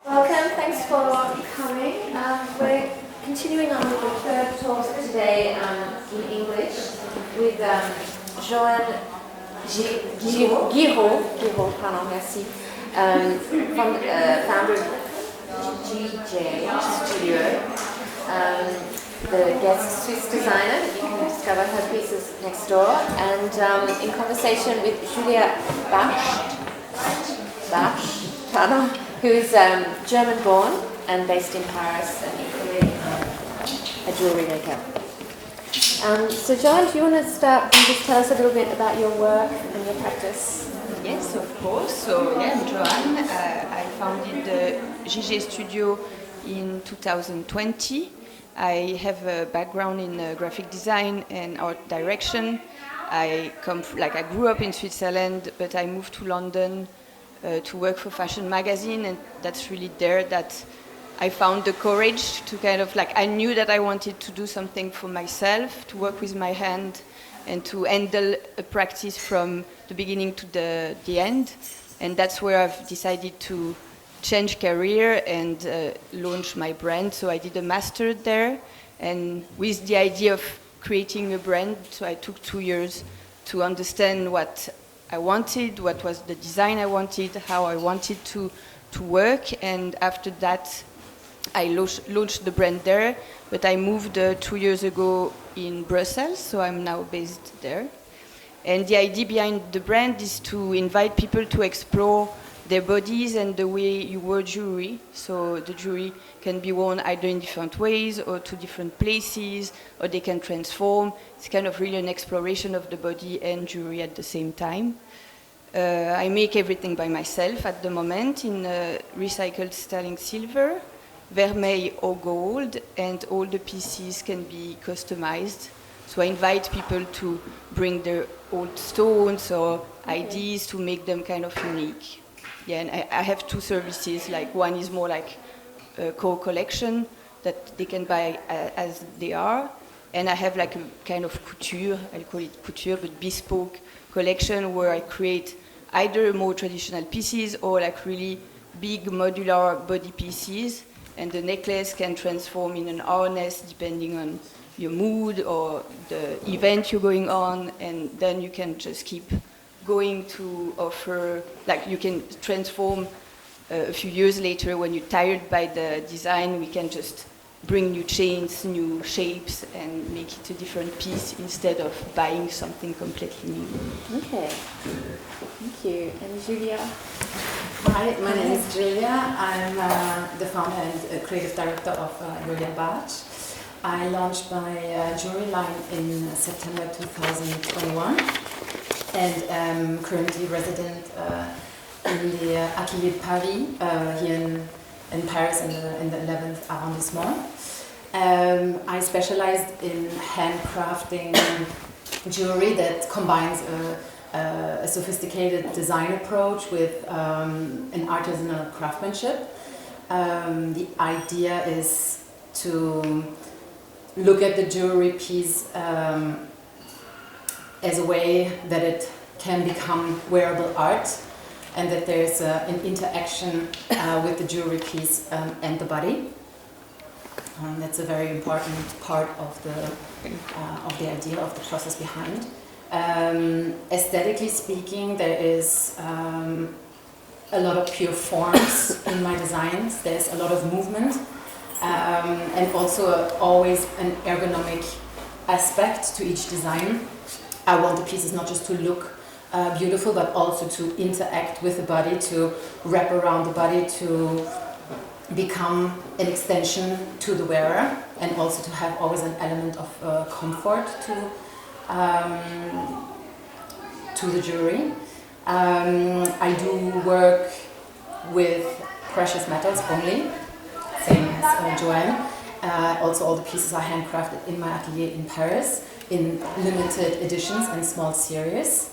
Welcome, thanks for coming. We're continuing on with the third talk today in English with Joanne Guiraud, pardon, merci, from founder of GJ Studio, the guest Swiss designer. You can discover her pieces next door, and in conversation with Julia Bartsch, who is German-born and based in Paris and equally a jewellery maker. So Joanne, do you want to start and just tell us a little bit about your work and your practice? Yes, of course. So yeah, I'm Joanne. I founded the GJ Studio in 2020. I have a background in graphic design and art direction. I grew up in Switzerland, but I moved to London to work for fashion magazine, and that's really there that I found the courage to I knew that I wanted to do something for myself, to work with my hand and to handle a practice from the beginning to the end. And that's where I've decided to change career and launch my brand. So I did a master there, and with the idea of creating a brand, so I took 2 years to understand what I wanted, what was the design I wanted, how I wanted to work, and after that I launched the brand there, but I moved 2 years ago in Brussels, so I'm now based there. And the idea behind the brand is to invite people to explore their bodies and the way you wear jewelry. So the jewelry can be worn either in different ways or to different places, or they can transform. It's kind of really an exploration of the body and jewelry at the same time. I make everything by myself at the moment in recycled sterling silver, vermeil or gold, and all the pieces can be customized. So I invite people to bring their old stones or ideas to make them kind of unique. Yeah, and I have two services. Like one is more like a core collection that they can buy as they are, and I have like a kind of couture. I call it couture, but bespoke collection where I create either more traditional pieces or like really big modular body pieces, and the necklace can transform in an harness depending on your mood or the event you're going on, and then you can just keep going to offer, like you can transform a few years later when you're tired by the design, we can just bring new chains, new shapes, and make it a different piece instead of buying something completely new. Okay, thank you. And Julia? Hi, my name is Julia. I'm the founder and creative director of Julia Bartsch. I launched my jewelry line in September 2021 and am currently resident in the Atelier de Paris here in Paris in the 11th arrondissement. I specialized in handcrafting jewelry that combines a sophisticated design approach with an artisanal craftsmanship. The idea is to look at the jewelry piece as a way that it can become wearable art, and that there's an interaction with the jewelry piece and the body. That's a very important part of the idea, of the process behind. Aesthetically speaking, there is a lot of pure forms in my designs. There's a lot of movement, and also always an ergonomic aspect to each design. I want the pieces not just to look beautiful, but also to interact with the body, to wrap around the body, to become an extension to the wearer, and also to have always an element of comfort to the jewelry. I do work with precious metals only, same as Joanne. Also all the pieces are handcrafted in my atelier in Paris in limited editions and small series.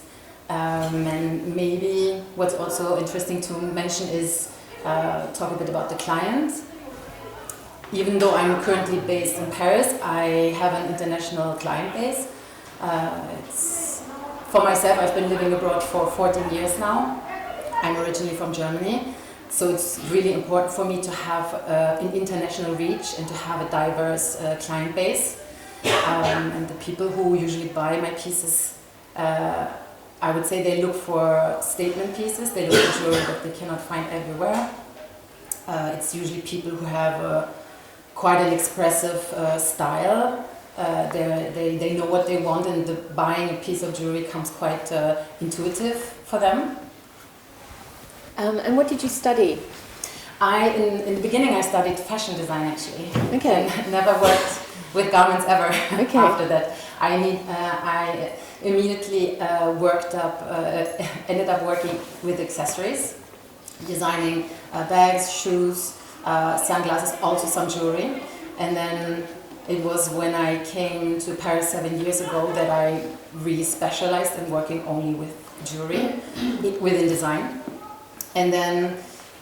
And maybe what's also interesting to mention is talk a bit about the client. Even though I'm currently based in Paris, I have an international client base. For myself, I've been living abroad for 14 years now. I'm originally from Germany, So it's really important for me to have an international reach and to have a diverse client base. And the people who usually buy my pieces, I would say they look for statement pieces, they look for jewelry that they cannot find everywhere. It's usually people who have quite an expressive style. They know what they want, and buying a piece of jewelry comes quite intuitive for them. And what did you study? In the beginning I studied fashion design actually. Okay. And never worked with garments ever. Okay. After that. I immediately ended up working with accessories, designing bags, shoes, sunglasses, also some jewelry. And then it was when I came to Paris 7 years ago that I really specialized in working only with jewelry within design. And then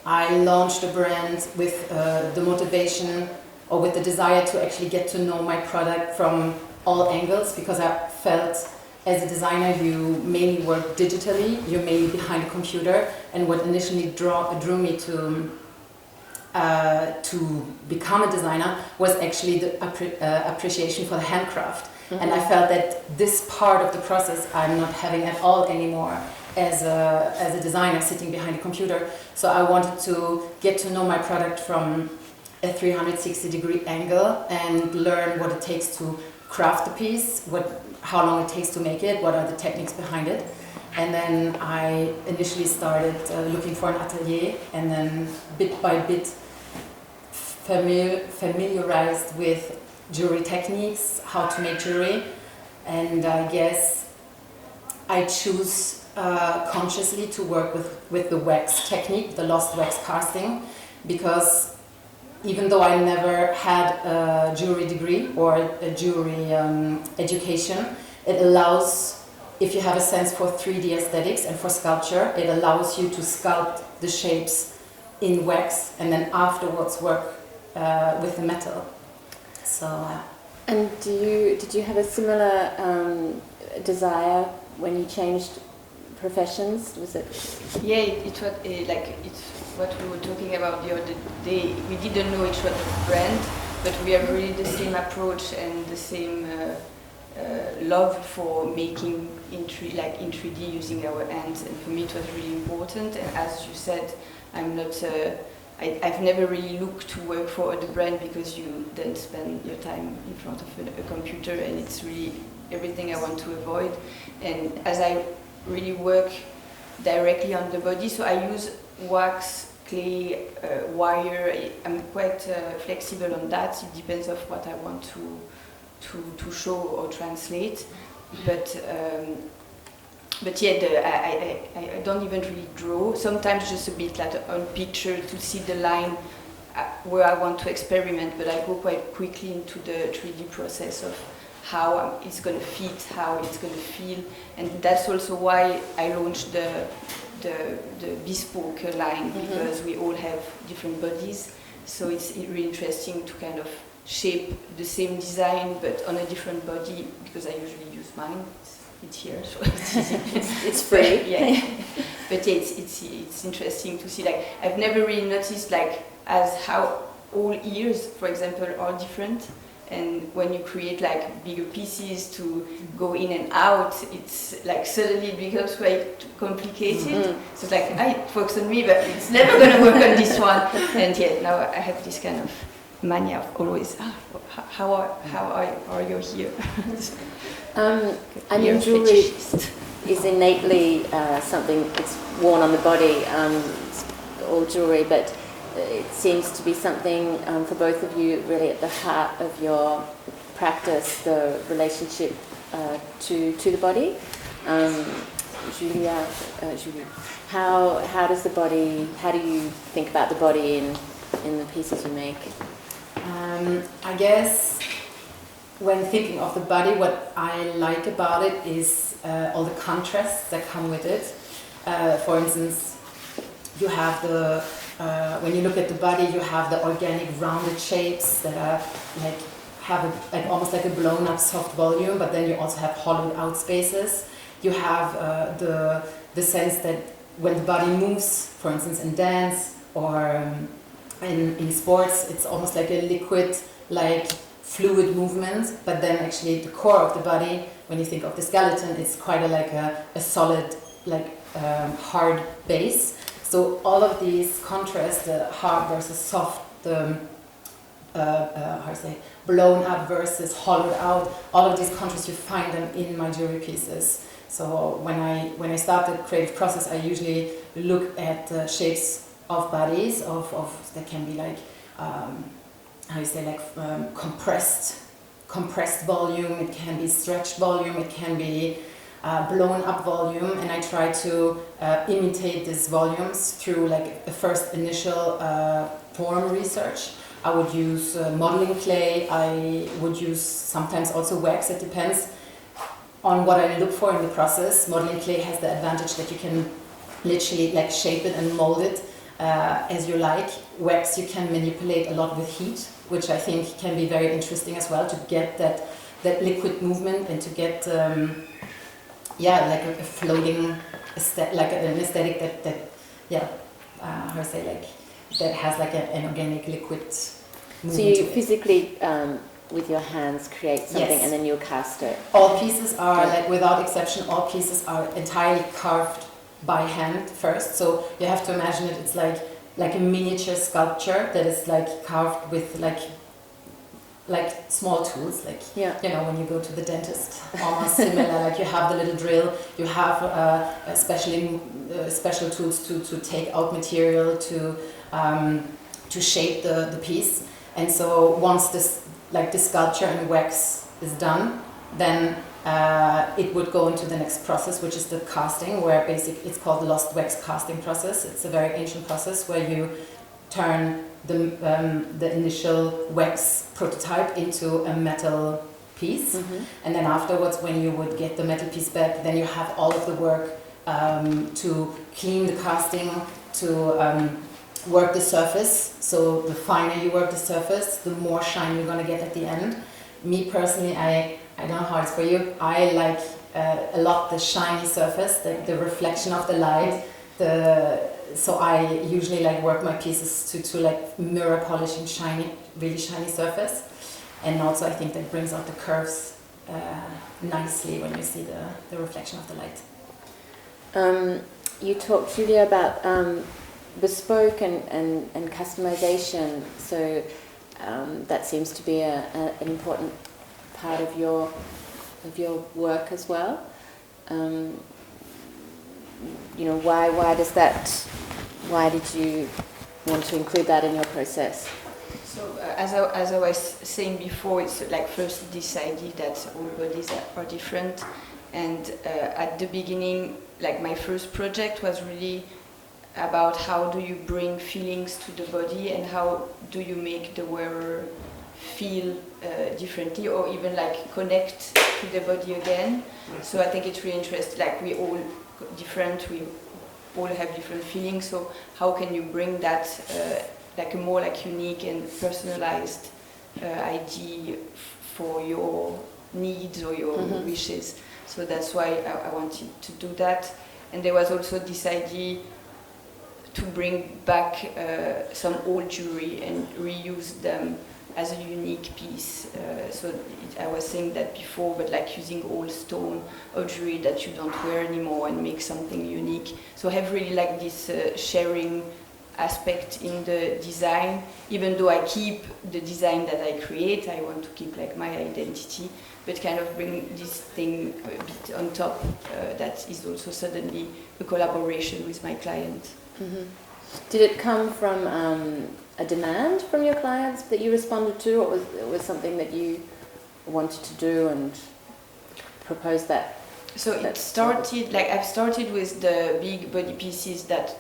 I launched a brand with the motivation or with the desire to actually get to know my product from all angles, because I felt as a designer you mainly work digitally, you're mainly behind a computer, and what initially drew me to become a designer was actually the appreciation for the handcraft. Mm-hmm. And I felt that this part of the process I'm not having at all anymore as a designer sitting behind a computer. So I wanted to get to know my product from a 360-degree angle and learn what it takes to craft the piece, how long it takes to make it, what are the techniques behind it. And then I initially started looking for an atelier, and then bit by bit familiarized with jewelry techniques, how to make jewelry. And I guess I choose consciously to work with the wax technique, the lost wax casting, because even though I never had a jewelry degree or a jewelry education, it allows, if you have a sense for 3D aesthetics and for sculpture, it allows you to sculpt the shapes in wax and then afterwards work with the metal. So. And did you have a similar desire when you changed professions? Was it? Yeah, it was it's what we were talking about the other day. We didn't know each other's brand, but we have really the same approach and the same love for making in 3D using our hands. And for me, it was really important. And as you said, I'm not. I've never really looked to work for the brand, because you then spend your time in front of a computer, and it's really everything I want to avoid. And as I really work directly on the body, so I use wax, clay, wire. I'm quite flexible on that. It depends on what I want to show or translate. But yeah, I don't even really draw. Sometimes just a bit like on picture to see the line where I want to experiment, but I go quite quickly into the 3D process of how it's going to fit, how it's going to feel. And that's also why I launched the bespoke line, because we all have different bodies. So it's really interesting to kind of shape the same design but on a different body, because I usually use mine. It's here, so it's easy. It's free. Yeah. But yeah, it's interesting to see. Like, I've never really noticed as how all ears, for example, are different. And when you create bigger pieces to go in and out, it's suddenly it becomes quite complicated. Mm-hmm. So it's it works on me, but it's never going to work on this one. And yeah, now I have this kind of mania of always, how are you here? I mean, jewelry is innately something that's worn on the body, it's all jewelry, but it seems to be something for both of you really at the heart of your practice, the relationship to the body. Julia, how does the body, how do you think about the body in the pieces you make? I guess when thinking of the body, what I like about it is all the contrasts that come with it. For instance, you have when you look at the body, you have the organic rounded shapes that are have almost like a blown up soft volume, but then you also have hollowed out spaces. You have the sense that when the body moves, for instance in dance in sports, it's almost like a liquid, like fluid movement, but then actually the core of the body, when you think of the skeleton, it's quite a solid, like hard base. So all of these contrasts, the hard versus soft, the blown up versus hollowed out, all of these contrasts, you find them in my jewelry pieces. So when I start the creative process, I usually look at the shapes of bodies, that can be like compressed volume, it can be stretched volume, it can be blown up volume, and I try to imitate these volumes through like a first initial form research. I would use modeling clay, I would use sometimes also wax, it depends on what I look for in the process. Modeling clay has the advantage that you can literally like shape it and mold it as you like. Wax you can manipulate a lot with heat, which I think can be very interesting as well, to get that liquid movement and to get like a floating like an aesthetic that has like an organic liquid movement. So you physically with your hands create something, yes, and then you'll cast it. All pieces are, like without exception, all pieces are entirely carved by hand first. So you have to imagine it, it's like a miniature sculpture that is like carved with like small tools, like, yeah, you know, when you go to the dentist, almost similar, like you have the little drill, you have special tools to take out material, to shape the piece. And so once this sculpture in wax is done, then it would go into the next process, which is the casting, where it's called the lost wax casting process. It's a very ancient process where you turn the initial wax prototype into a metal piece, and then afterwards, when you would get the metal piece back, then you have all of the work to clean the casting, to work the surface. So the finer you work the surface, the more shine you're going to get at the end. Me personally, I don't know how it's for you, I like a lot the shiny surface, the reflection of the light, so I usually like work my pieces to like mirror polishing really shiny surface. And also I think that brings out the curves nicely when you see the reflection of the light. You talked, Julia, about bespoke and customization, so that seems to be an important part of your work as well. You know, why did you want to include that in your process? So as I was saying before, it's like first this idea that all bodies are different, and at the beginning, like my first project was really about how do you bring feelings to the body, and how do you make the wearer feel differently, or even like connect to the body again. So I think it's really interesting, like we all different, we all have different feelings, so how can you bring that like a more like unique and personalized idea for your needs or your wishes. So that's why I wanted to do that. And there was also this idea to bring back some old jewelry and reuse them as a unique piece. I was saying that before, but like using old stone or jewelry that you don't wear anymore and make something unique. So I have really like this sharing aspect in the design. Even though I keep the design that I create, I want to keep like my identity, but kind of bring this thing a bit on top that is also suddenly a collaboration with my client. Mm-hmm. Did it come from a demand from your clients that you responded to, or was something that you wanted to do and proposed that? So it started, like I've started with the big body pieces that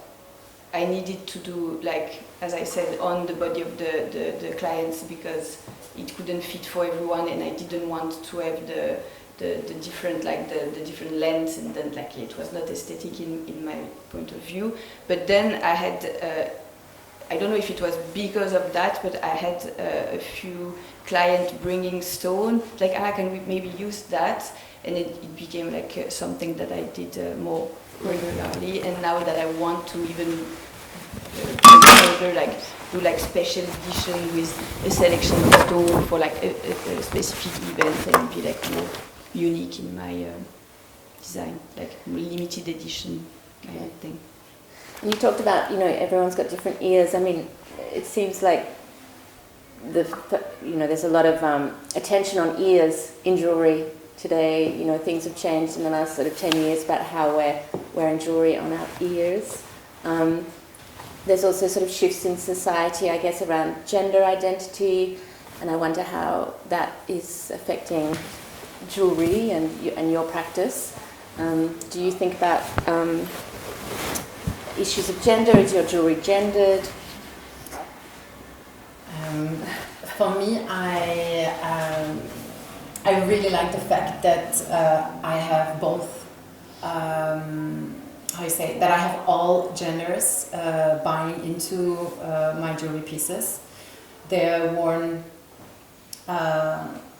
I needed to do, like, as I said, on the body of the clients, because it couldn't fit for everyone, and I didn't want to have the different, like the different lengths, and then like it was not aesthetic in my point of view. But then I had, I don't know if it was because of that, but I had a few clients bringing stone, like, can we maybe use that? And it became like something that I did more regularly. And now that I want to even like do like special edition with a selection of stone for like a specific event and be like more unique in my design, like limited edition kind of thing. And you talked about, everyone's got different ears. I mean, it seems like there's a lot of attention on ears in jewellery today. Things have changed in the last sort of 10 years about how we're wearing jewellery on our ears. There's also sort of shifts in society, I guess, around gender identity, and I wonder how that is affecting jewellery and your practice. Do you think about issues of gender? Is your jewellery gendered? For me, I really like the fact that I have both. That I have all genders buying into my jewelry pieces. They're worn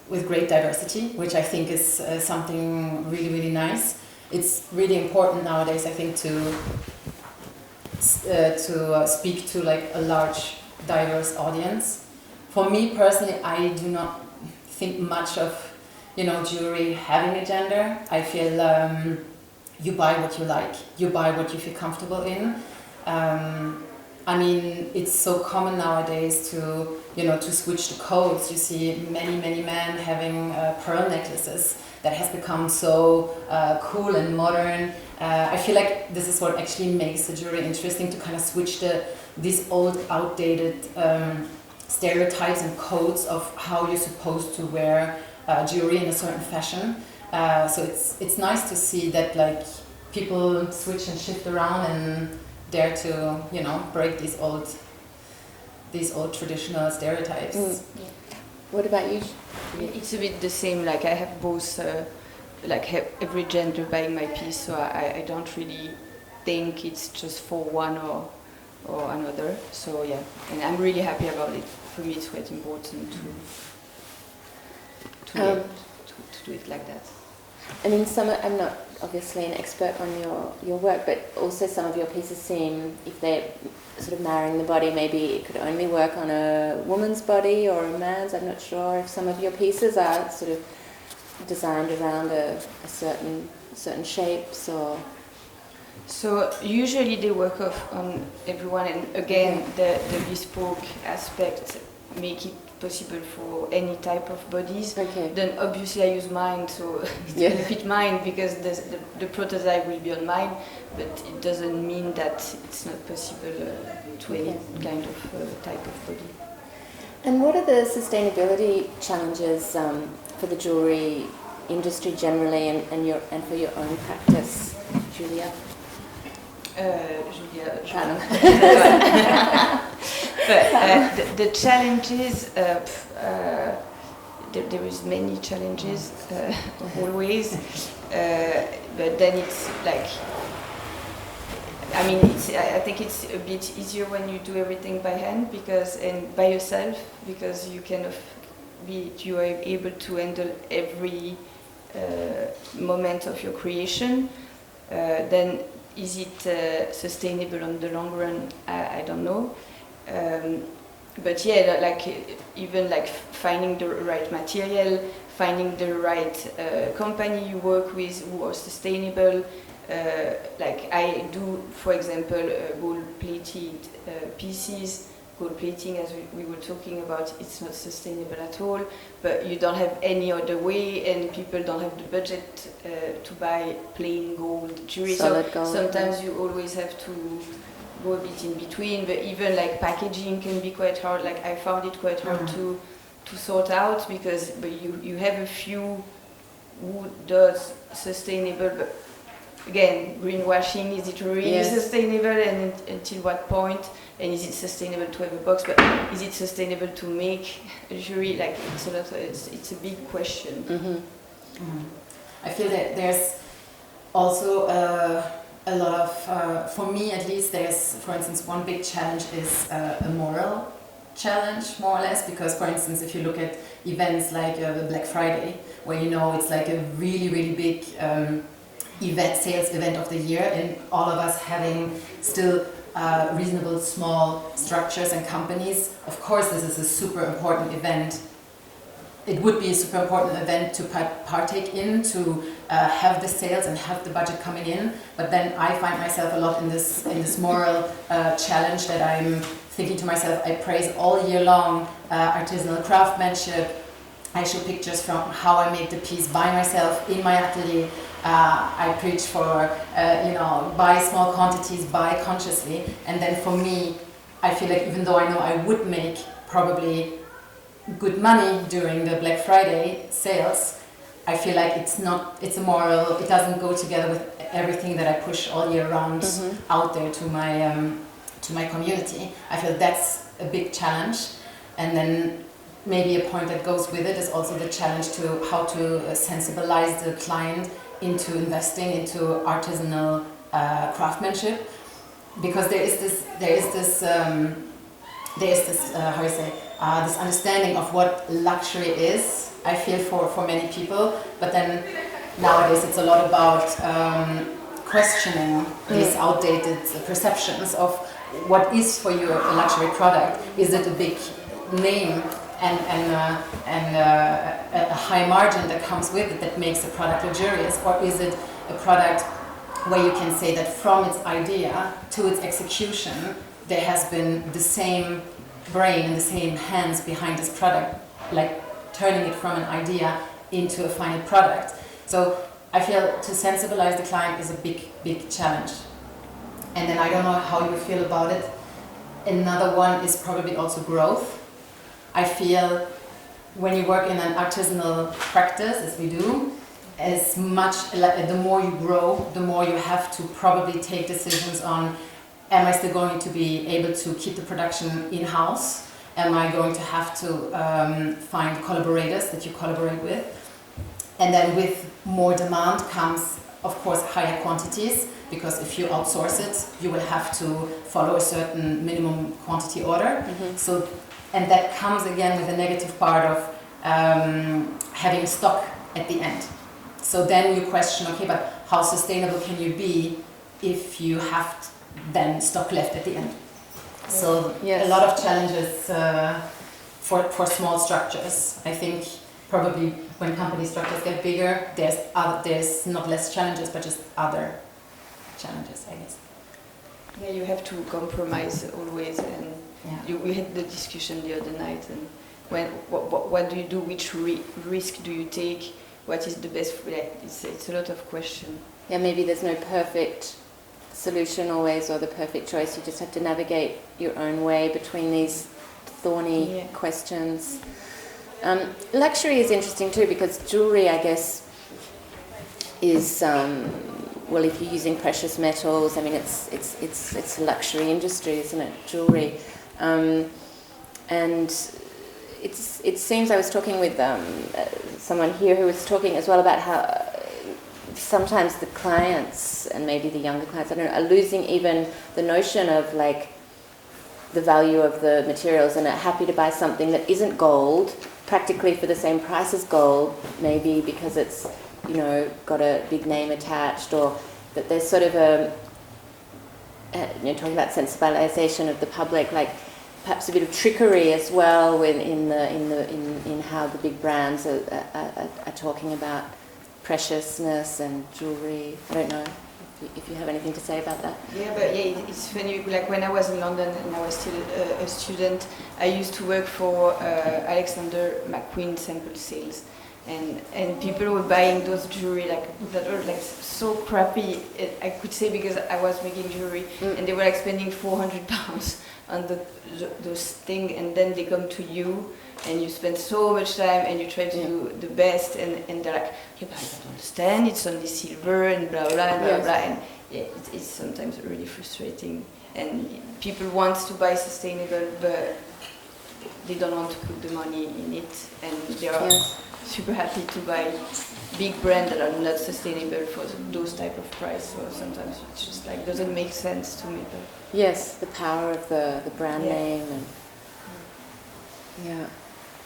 with great diversity, which I think is something really, really nice. It's really important nowadays, I think, to speak to like a large, diverse audience. For me personally, I do not think much of jewelry having a gender. I feel you buy what you like, you buy what you feel comfortable in. I mean, it's so common nowadays to switch the codes. You see many men having pearl necklaces. That has become so cool and modern. I feel like this is what actually makes the jewelry interesting, to kind of switch these old, outdated stereotypes and codes of how you're supposed to wear jewelry in a certain fashion. So it's nice to see that like people switch and shift around and dare to break these old traditional stereotypes. Yeah. What about you? It's a bit the same. Like I have both, every gender buying my piece, so I don't really think it's just for one or another. So yeah, and I'm really happy about it. For me, it's quite important to do it like that. I mean, I'm not obviously an expert on your work, but also some of your pieces seem, if they're sort of marrying the body, maybe it could only work on a woman's body or a man's. I'm not sure if some of your pieces are sort of designed around a certain shapes or... So usually they work off on everyone, and again the bespoke aspect make it possible for any type of bodies. Okay. Then obviously I use mine, so it's going to fit mine because the prototype will be on mine, but it doesn't mean that it's not possible to any kind of type of body. And what are the sustainability challenges for the jewellery industry generally and for your own practice, Julia? Julia. But the challenges, there is many challenges always, but then it's like, I think it's a bit easier when you do everything by hand and by yourself, because you are able to handle every moment of your creation. Then is it sustainable on the long run? I don't know. But yeah, even finding the right material, finding the right company you work with who are sustainable. I do, for example, gold-plated pieces. Gold plating, as we were talking about, it's not sustainable at all, but you don't have any other way, and people don't have the budget to buy plain gold jewelry. Solid gold. Sometimes you always have to go a bit in between, but even packaging can be quite hard. I found it quite hard to sort out, because you have a few who does sustainable, but again, greenwashing, is it really sustainable, and until what point? And is it sustainable to have a box? But is it sustainable to make a jewelry? It's a big question. Mm-hmm. Mm-hmm. I feel that there's also a lot of, for me at least, there's, for instance, one big challenge is a moral challenge, more or less, because, for instance, if you look at events like the Black Friday, where it's a really, really big sales event of the year, and all of us having still reasonable small structures and companies. Of course, this is a super important event. It would be a super important event to partake in, to have the sales and have the budget coming in. But then I find myself a lot in this moral challenge that I'm thinking to myself, I praise all year long artisanal craftsmanship. I show pictures from how I make the piece by myself in my atelier. I preach for, buy small quantities, buy consciously. And then for me, I feel like even though I know I would make probably good money during the Black Friday sales, I feel like it's a moral, it doesn't go together with everything that I push all year round out there to my community. I feel that's a big challenge. And then maybe a point that goes with it is also the challenge to how to sensibilize the client into investing into artisanal craftsmanship, because there is this this understanding of what luxury is, I feel, for many people, but then nowadays it's a lot about questioning these outdated perceptions of what is for you a luxury product. Is it a big name and a high margin that comes with it that makes a product luxurious, or is it a product where you can say that from its idea to its execution there has been the same brain and the same hands behind this product, like turning it from an idea into a final product. So I feel to sensibilize the client is a big challenge. And then I don't know how you feel about it. Another one is probably also growth. I feel when you work in an artisanal practice, as we do, the more you grow, the more you have to probably take decisions on, am I still going to be able to keep the production in-house? Am I going to have to find collaborators that you collaborate with? And then with more demand comes, of course, higher quantities, because if you outsource it, you will have to follow a certain minimum quantity order. So, and that comes again with a negative part of having stock at the end. So then you question, okay, but how sustainable can you be if you have then stock left at the end? So a lot of challenges for small structures. I think probably when company structures get bigger, there's not less challenges, but just other challenges, I guess. Yeah, you have to compromise always, and we had the discussion the other night. And what do you do? Which risk do you take? What is the best? It's a lot of question. Yeah, maybe there's no perfect solution always, or the perfect choice. You just have to navigate your own way between these thorny questions. Luxury is interesting too, because jewellery, I guess, is well, if you're using precious metals, I mean, it's a luxury industry, isn't it? Jewellery, and it seems I was talking with someone here who was talking as well about how sometimes the clients, and maybe the younger clients, I don't know, are losing even the notion of like the value of the materials, and are happy to buy something that isn't gold, practically for the same price as gold, maybe because it's, you know, got a big name attached, or that there's sort of talking about sensibilization of the public, like perhaps a bit of trickery as well in how the big brands are talking about preciousness and jewelry. I don't know if you have anything to say about that. Yeah, but it's funny. Like when I was in London and I was still a student, I used to work for Alexander McQueen sample sales, and people were buying those jewelry that were like so crappy. I could say, because I was making jewelry, and they were like spending £400 on those things, and then they come to you, and you spend so much time, and you try to do the best, and they're like, yeah, but I don't understand, it's only silver, and blah, blah, and blah, blah, and it's sometimes really frustrating, and people want to buy sustainable, but they don't want to put the money in it, and they are super happy to buy big brands that are not sustainable for those type of price, so sometimes it's just like, doesn't make sense to me. But yes, the power of the brand name. And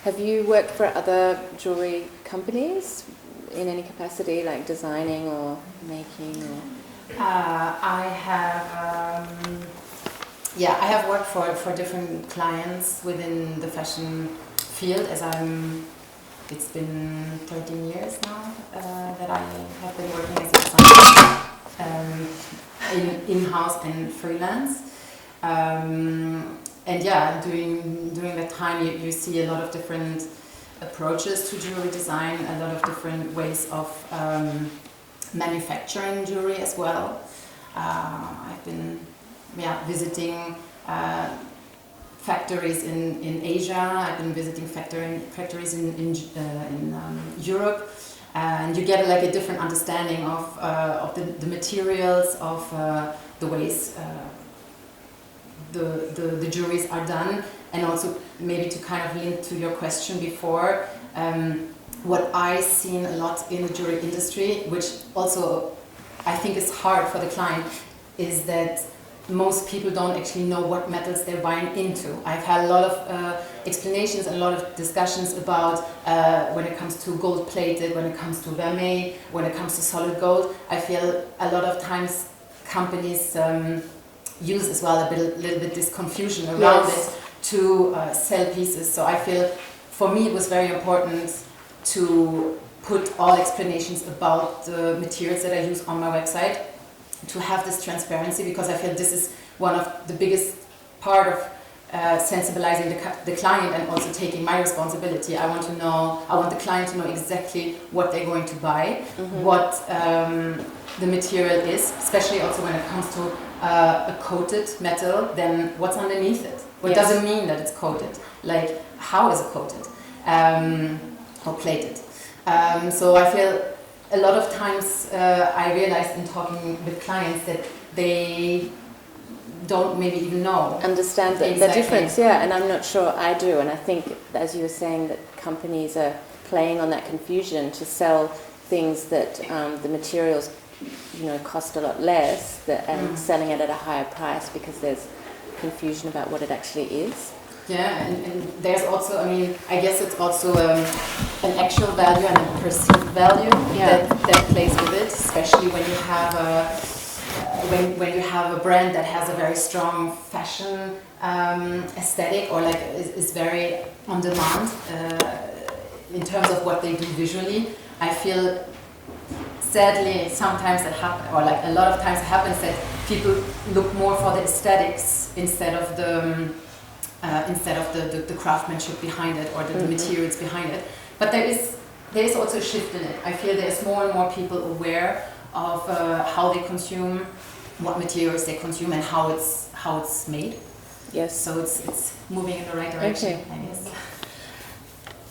have you worked for other jewelry companies in any capacity, like designing or making? Or? I have Yeah, I have worked for different clients within the fashion field it's been 13 years now that I have been working as a designer, in-house and freelance. And yeah, during that time you see a lot of different approaches to jewelry design, a lot of different ways of manufacturing jewelry as well. I've been visiting factories in Asia. I've been visiting factories in Europe, and you get like a different understanding of the materials, of the ways the jewelries are done, and also maybe to kind of link to your question before, what I've seen a lot in the jewelry industry, which also I think is hard for the client, is that most people don't actually know what metals they're buying into. I've had a lot of explanations and a lot of discussions about when it comes to gold-plated, when it comes to vermeil, when it comes to solid gold. I feel a lot of times companies use as well a little bit this confusion around it to sell pieces. So I feel for me it was very important to put all explanations about the materials that I use on my website, to have this transparency, because I feel this is one of the biggest part of sensibilizing the client and also taking my responsibility. I want the client to know exactly what they're going to buy, what the material is, especially also when it comes to a coated metal, then what's underneath it. What does it mean that it's coated? Like, how is it coated or plated? So I feel a lot of times I realized in talking with clients that they don't maybe even understand the difference, and I'm not sure I do, and I think, as you were saying, that companies are playing on that confusion to sell things that the materials cost a lot less, and selling it at a higher price because there's confusion about what it actually is. Yeah, and there's also, I guess it's also an actual value and a perceived value that plays with it, especially when you have when you have a brand that has a very strong fashion aesthetic, or like is very on demand in terms of what they do visually. I feel sadly sometimes it happens, or like a lot of times it happens that people look more for the aesthetics instead of the craftsmanship behind it, or the materials behind it. But there is also a shift in it. I feel there's more and more people aware of how they consume, what materials they consume, and how it's made. Yes. So it's moving in the right direction, I guess.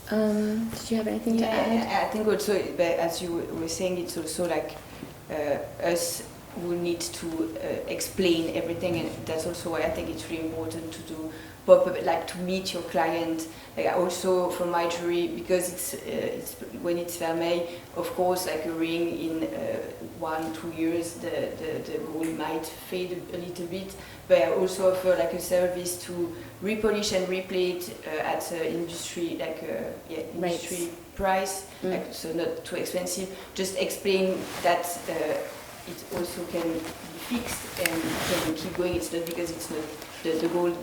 Did you have anything to add? I think also, as you were saying, it's also like us who need to explain everything, and that's also why I think it's really important to do pop-up, like to meet your client. Like also for my jewelry, because it's when it's vermeil, of course, like a ring in 1-2 years, the gold might fade a little bit. But I also offer like a service to repolish and replate at industry, like industry price, like, so not too expensive. Just explain that it also can be fixed and can keep going. It's not because it's not the gold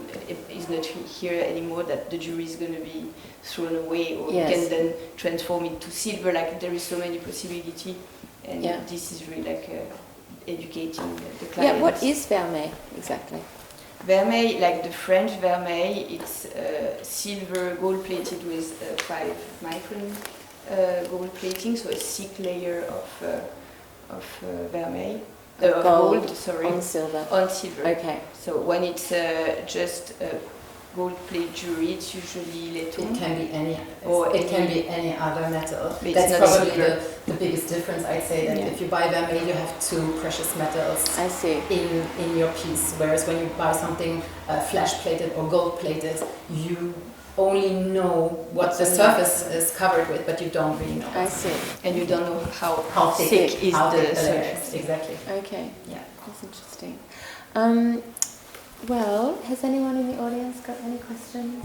is not here anymore that the jewelry is going to be thrown away, or you can then transform it to silver. Like, there is so many possibilities, and this is really like educating the client. Yeah, what is vermeil exactly? Vermeil, like the French vermeil, it's silver gold plated with 5 micron gold plating, so a thick layer of vermeil. Gold, sorry. On silver. On silver. Okay. So when it's just gold plate jewelry, it's usually lethal. It can be any, or it can be any other metal. It's That's probably silver. the biggest difference. I'd say that if you buy vermeil, you have 2 precious metals. I see. In your piece, whereas when you buy something flash plated or gold plated, you only know what the surface is covered with, but you don't really know. I see. And you don't know how thick is the surface. Exactly. Okay. Yeah. That's interesting. Well, has anyone in the audience got any questions?